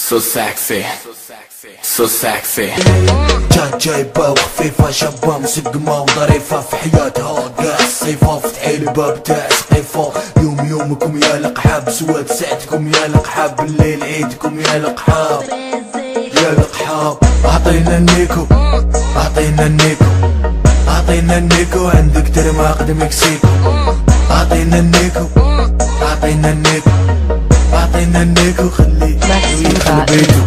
So sexy, so sexy. كانت جايبة وخفيفة شابة مسقمة وظريفة في حياتها قاع الصيفة فتحي الباب تاع سقيفة يوم يومكم يا لقحاب سواد ساعتكم يا لقحاب بالليل عيدكم يا لقحاب يا لقحاب. أعطينا النيكو أعطينا النيكو أعطينا النيكو عندك ترماق مكسيكو. أعطينا النيكو أعطينا النيكو أعطينا النيكو خليه يدخل بيتو.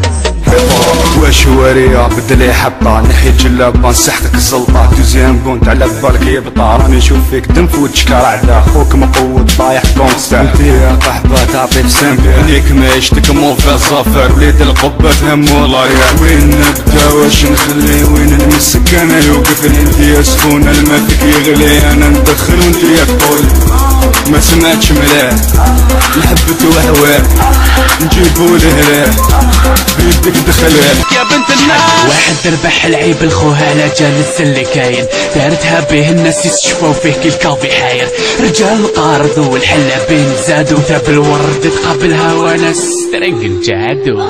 واش وريا بدلي حبة نحي جلابة نسحقك الزلطة دوزيام بونت على بالك يبطا راني نشوف فيك تنفوت شكار عدا خوك مقود طايح كونستا انتي يا قحبة تعطي بسامبي عليك ما عشتك موفى الظفر وليد القبة تهمو لاريا وين نبدا واش نخلي وين نمسك انا يوقف انتي يا سخونة الماء فيك يغلي انا ندخل وانتي يا تقول ما سمعتش ملاح نحبت وهواه نجيبو الهلال بيدك دخلها يا بنت الناس. واحد ذبح العيب لخوها على جالس اللي كاين دارتها به الناس يستشفوا فيه كي الكافي حاير رجال القارض والحلة بين زادوا ثاب الورد تقابلها وانا سترنج جادو.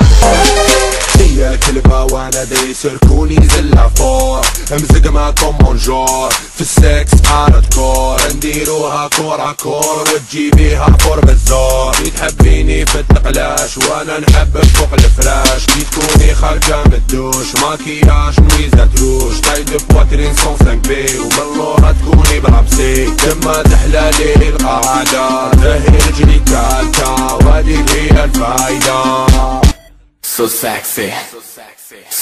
هي كلبة وانا دي سيركوني زلة فور امزق معكم مونجور في السكس هاردكور نديروها كورة كور وتجيبيها فور بالزور تحبيني في التقلاش وانا نحبك فوق الفراش تكوني خارجة من الدوش ماكياج نويزة تروش تايد بواترين سون 5 بي ومن لورا تكوني برابسي تما تحلالي القاعدة تهي رجلي كالتا وهذيك هي الفايدة. So sexy,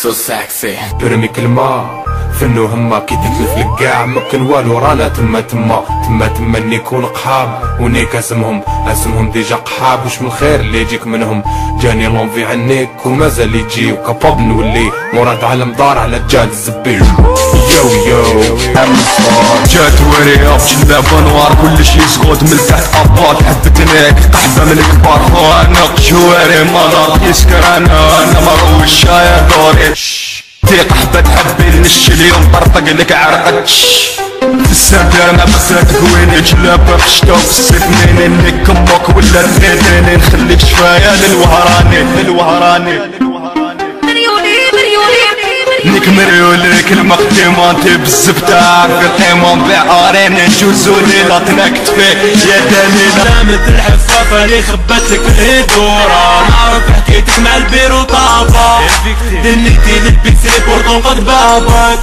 so sexy. برمي كلمة فنو هما كي تتلف للقاع مكن والو رانا تما نيكون قحاب ونيك اسمهم ديجا قحاب وش من الخير اللي يجيك منهم جاني لونفي عنيك ومازال يجي وكاباب نولي مراد عالم دار على جال الزبير. يو جات وريا بجلابة نوار كلشي يسقط من تحت اباط حبتنيك قحبة من الكبار وانا جواري مرض يسكر انا مروش شاير دوري تي قحبة تحبي نش اليوم طرطق لك عرقك السافر ما بساتك وين جلابة في الشتا وفي الصيف منين لك امك ولا تناديني نخليك شفايا للوهراني نيك مريولك المقدمة انتي بالزبدة عارف القيمة نبيع ارين نجوزو ليلة تنكتفي يا دليل سلامة الحفافة اللي خبتلك في الهدورة نعرف حكيتك مع البيرو طابة دنيتي للبيسي بورطون قد بابك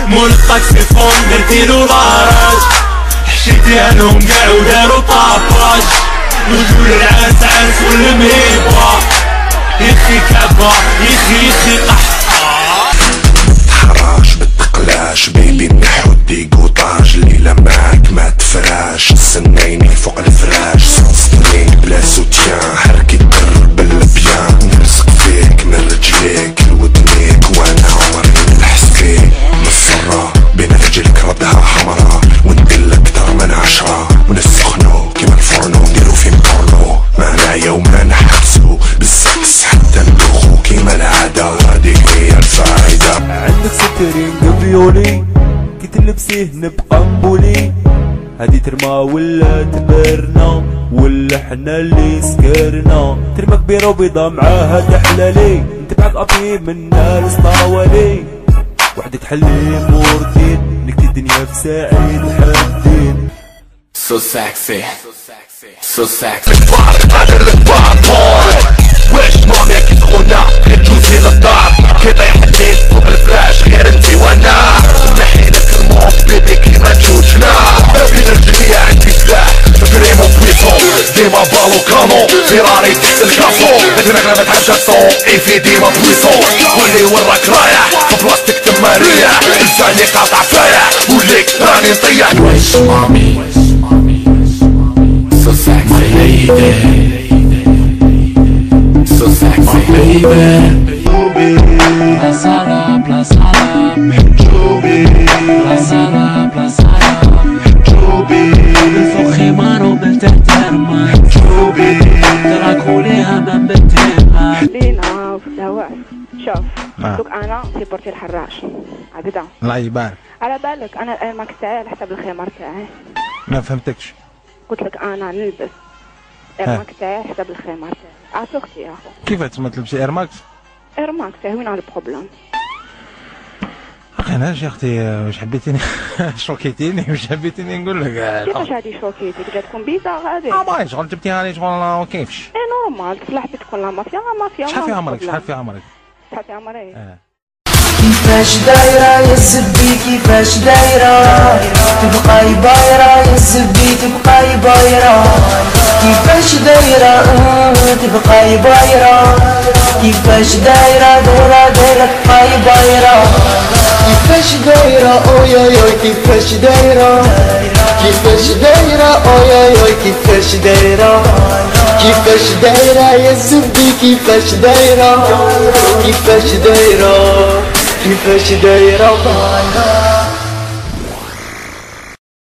مول الطاكسي فون درتيلو لارج حشيتي انهم قاع ودارو طاباج رجول العرس عرس والمهيبة يخي كعبة يخي قحط حراش بالتقلاش بيبي نحودي قوطاج الليلة معاك ما تفراش السنيني فوق الفراش سونسترين بلا سوتيان حركي تقرب البيان نرزق فيك من رجليك لودنيك وانا عمري نلحس فيك مصرة بين رجلك ردها حمرا وندل اكتر من 10 ونسخنو كيما الفرنو نديرو في مقرنو معنايا وما نحبسو بالسكس حتى ندوخو كيما العادة هاديك هي الفايدة. عندك سترين قبيولي كي تلبسيه نبقى مبولي هادي ترمى ولا تبرنا ولا حنا اللي سكرنا ترمى كبيرة وبيضة معاها تحلالي نتبعك ابي من نار اسطاولي وحدة تحلي موردين نكتي الدنيا في ساعين حدين. So sexy, so sexy. واش مامي كي تخونا غير جوزي للدار كي طيح الليل فوق الفراش غير انتي وانا نحيلك الموت بيبي كيما تشوفنا بين الجميع عندي سلاح فريمو بويسون ديما بالو كانو فيراري تحت الكاسو ادنك ما تحبش الصون ايفي ديما بويسون ولي وراك رايح في بلاصتك تما ريح لساني قاطع فايح وليك راني نطيح. واش مامي so sexy, my lady. So sexy, baby. Plazara, محجوبي. Plazara, محجوبي. من فوق خمار ومن تحت رمى محجوبي. تراكوا ليها من بنتها. لينا في الهواء شوف دوك انا سيبورتي الحراش هكذا الله يبارك على بالك انا الايرماكس تاعي على حسب الخمار تاعي. ما فهمتكش. قلت لك انا نلبس الايرماكس تاعي على حسب الخمار تاعي. عاشقتي يا اخو. كيف تسمى تلبسي اير ماكس؟ اير ماكس وين على البروبليم؟ انا يا اختي واش حبيتيني شوكيتيني واش حبيتيني نقول لك؟ كيفاش هادي شوكيتي؟ بدها تكون بيزار هادي. ما شغل جبتيها لي شغل كيفاش؟ اي نورمال، بس حبيت تكون لا مافيا شحال في عمرك؟ شحال في عمرك؟ شحال في عمري؟ كيفاش دايرة يا الزبي كيفاش دايرة تبقاي بايرة يا الزبي تبقاي بايرة كيفاش دايرة تبقاي بايرة كيفاش دايرة دايرة تبقاي بايرة كيفاش دايرة اويا كيفاش دايرة كيفاش دايرة اويا كيفاش دايرة كيفاش دايرة يا الزبي كيفاش دايرة كيفاش دايرة كيفاش دايرة